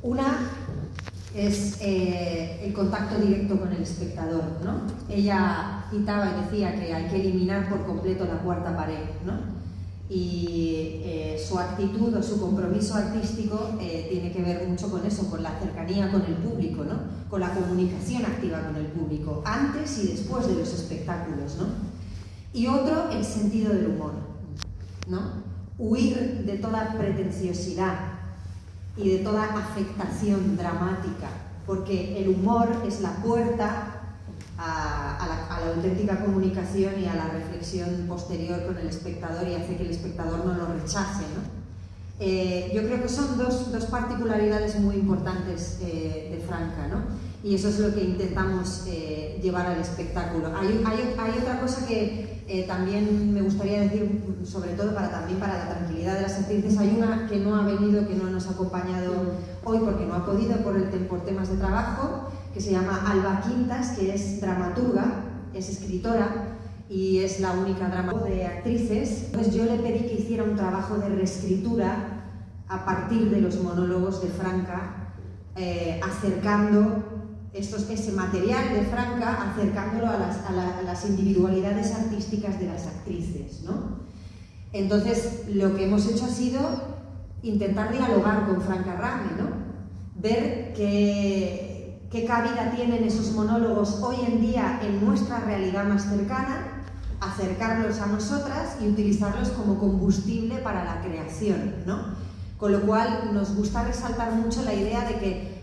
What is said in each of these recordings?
Una es el contacto directo con el espectador, ¿no? Ella citaba y decía que hay que eliminar por completo la cuarta pared, ¿no? Y su actitud o su compromiso artístico tiene que ver mucho con eso, con la cercanía con el público, ¿no? Con la comunicación activa con el público, antes y después de los espectáculos, ¿no? Y otro, el sentido del humor, ¿no? Huir de toda pretenciosidad y de toda afectación dramática, porque el humor es la puerta a la auténtica comunicación y a la reflexión posterior con el espectador y hace que el espectador no lo rechace, ¿no? Yo creo que son dos particularidades muy importantes de Franca, ¿no? Y eso es lo que intentamos llevar al espectáculo. Hay otra cosa que también me gustaría decir, sobre todo también para la tranquilidad de las actrices. Hay una que no ha venido, que no nos ha acompañado hoy porque no ha podido por temas de trabajo, que se llama Alba Quintas, que es dramaturga, es escritora y es la única dramaturga de actrices. Entonces yo le pedí que hiciera un trabajo de reescritura a partir de los monólogos de Franca, acercando ese material de Franca, acercándolo a las individualidades artísticas de las actrices, ¿no? Entonces lo que hemos hecho ha sido intentar dialogar con Franca Rame, ¿no? Ver qué cabida tienen esos monólogos hoy en día en nuestra realidad más cercana, acercarlos a nosotras y utilizarlos como combustible para la creación, ¿no? Con lo cual nos gusta resaltar mucho la idea de que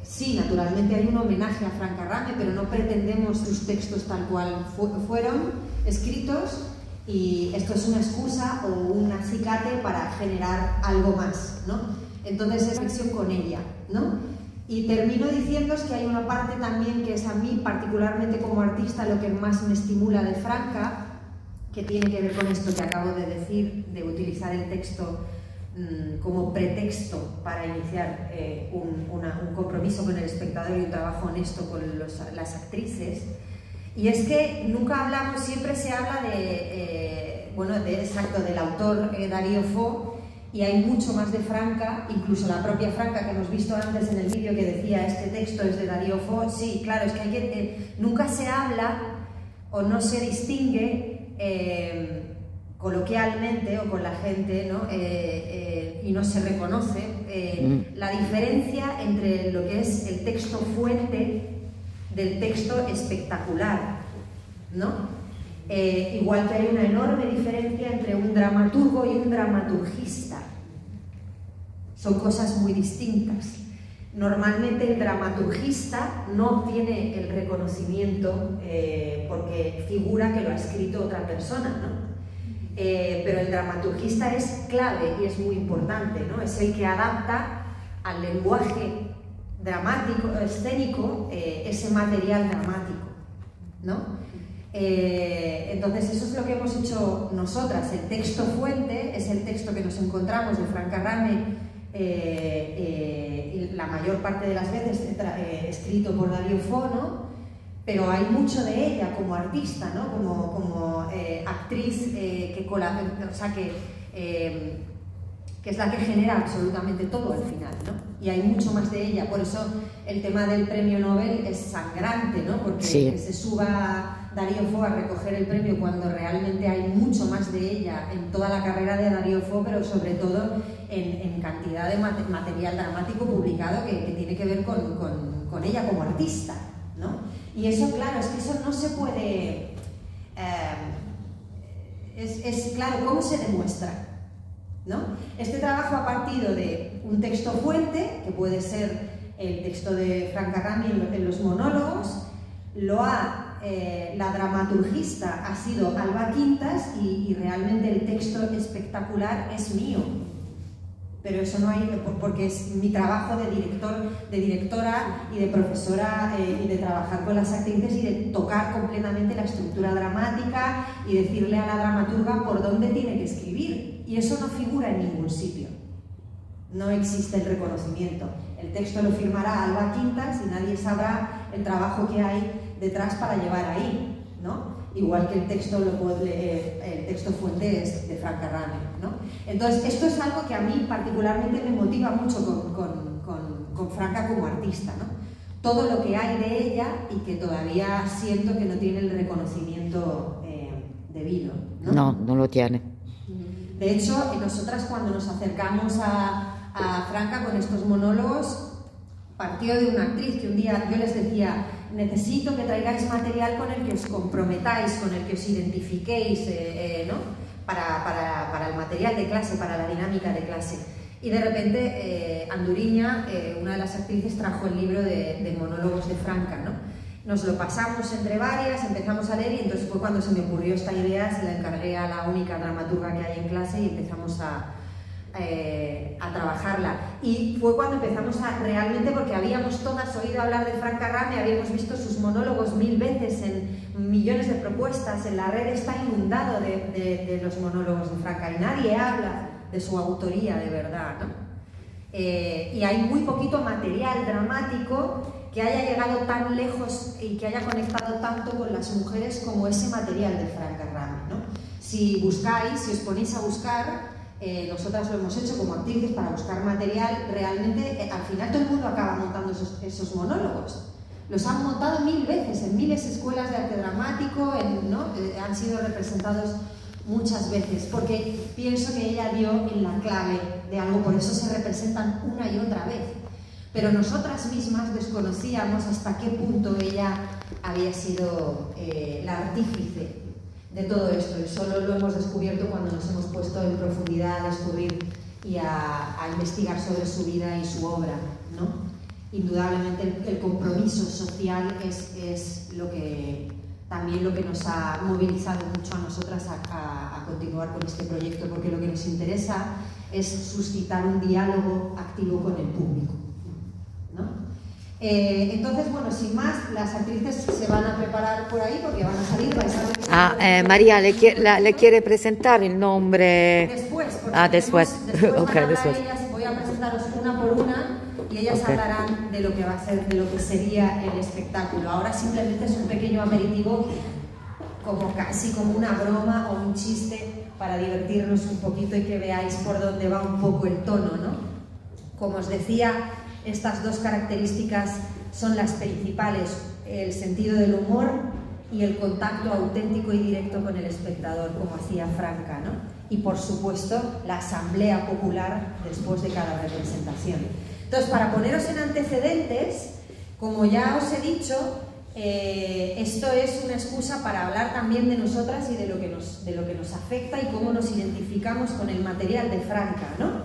sí, naturalmente hay un homenaje a Franca Rame, pero no pretendemos sus textos tal cual fueron escritos, y esto es una excusa o un acicate para generar algo más, ¿no? Entonces es reflexión con ella, ¿no? Y termino diciéndoos que hay una parte también que es a mí, particularmente como artista, lo que más me estimula de Franca, que tiene que ver con esto que acabo de decir, de utilizar el texto como pretexto para iniciar un compromiso con el espectador y un trabajo honesto con las actrices. Y es que nunca hablamos, siempre se habla del autor Darío Fo, y hay mucho más de Franca, incluso la propia Franca que hemos visto antes en el vídeo que decía este texto es de Darío Fo. Sí, claro, es que nunca se habla o no se distingue coloquialmente o con la gente, ¿no? Y no se reconoce la diferencia entre lo que es el texto fuente del texto espectacular, ¿no? Igual que hay una enorme diferencia entre un dramaturgo y un dramaturgista. Son cosas muy distintas. Normalmente el dramaturgista no obtiene el reconocimiento porque figura que lo ha escrito otra persona, ¿no? Pero el dramaturgista es clave y es muy importante, ¿no? Es el que adapta al lenguaje dramático, escénico, ese material dramático, ¿no? Entonces eso es lo que hemos hecho nosotras. El texto fuente es el texto que nos encontramos de Franca Rame, la mayor parte de las veces escrito por Darío Fo, ¿no? Pero hay mucho de ella como artista, ¿no? Como actriz que es la que genera absolutamente todo al final, ¿no? Y hay mucho más de ella. Por eso el tema del premio Nobel es sangrante, ¿no? Porque sí, que se suba Darío Fo a recoger el premio cuando realmente hay mucho más de ella en toda la carrera de Darío Fo, pero sobre todo en cantidad de material dramático publicado que tiene que ver con ella como artista, ¿no? Y eso, claro, es que eso no se puede... claro, ¿cómo se demuestra? ¿No? Este trabajo ha partido de un texto fuente, que puede ser el texto de Franca Rame en los monólogos, la dramaturgista ha sido Alba Quintas y realmente el texto espectacular es mío. Pero eso no hay, porque es mi trabajo de directora y de profesora y de trabajar con las actrices y de tocar completamente la estructura dramática y decirle a la dramaturga por dónde tiene que escribir. Y eso no figura en ningún sitio. No existe el reconocimiento. El texto lo firmará Alba Quintas y nadie sabrá el trabajo que hay detrás para llevar ahí, ¿no? Igual que el texto fuente es de Franca Rame, ¿no? Entonces, esto es algo que a mí particularmente me motiva mucho Franca como artista, ¿no? Todo lo que hay de ella y que todavía siento que no tiene el reconocimiento debido, ¿no? No, no lo tiene. De hecho, nosotras cuando nos acercamos a Franca con estos monólogos, partió de una actriz que un día yo les decía: necesito que traigáis material con el que os comprometáis, con el que os identifiquéis, ¿no? para el material de clase, para la dinámica de clase. Y de repente Anduriña, una de las actrices, trajo el libro de monólogos de Franca, ¿no? Nos lo pasamos entre varias, empezamos a leer y entonces fue cuando se me ocurrió esta idea, se la encargué a la única dramaturga que hay en clase y empezamos a trabajarla. Y fue cuando empezamos realmente, porque habíamos todas oído hablar de Franca Rame, habíamos visto sus monólogos 1000 veces en millones de propuestas, en la red está inundado de los monólogos de Franca y nadie habla de su autoría de verdad, ¿no? Y hay muy poquito material dramático que haya llegado tan lejos y que haya conectado tanto con las mujeres como ese material de Franca Rame, ¿no? Si buscáis, si os ponéis a buscar, nosotras lo hemos hecho como actrices para buscar material, realmente al final todo el mundo acaba montando esos monólogos. Los han montado 1000 veces en miles de escuelas de arte dramático, ¿no? Han sido representados muchas veces, porque pienso que ella dio en la clave de algo, por eso se representan una y otra vez. Pero nosotras mismas desconocíamos hasta qué punto ella había sido la artífice de todo esto, y solo lo hemos descubierto cuando nos hemos puesto en profundidad a descubrir y a investigar sobre su vida y su obra, ¿no? Indudablemente el compromiso social es también lo que nos ha movilizado mucho a nosotras a continuar con este proyecto, porque lo que nos interesa es suscitar un diálogo activo con el público, ¿no? Entonces, bueno, sin más, las actrices se van a preparar por ahí porque van a salir. María, ¿le quiere presentar el nombre? Después. Después. Okay, después. Ellas, voy a presentaros una por una y ellas hablarán de lo que va a ser, de lo que sería el espectáculo. Ahora simplemente es un pequeño aperitivo, casi como una broma o un chiste para divertirnos un poquito y que veáis por dónde va un poco el tono, ¿no? Como os decía, estas dos características son las principales: el sentido del humor y el contacto auténtico y directo con el espectador, como hacía Franca, ¿no? Y por supuesto la asamblea popular después de cada representación. Entonces, para poneros en antecedentes, como ya os he dicho, esto es una excusa para hablar también de nosotras y de lo que nos afecta y cómo nos identificamos con el material de Franca, ¿no?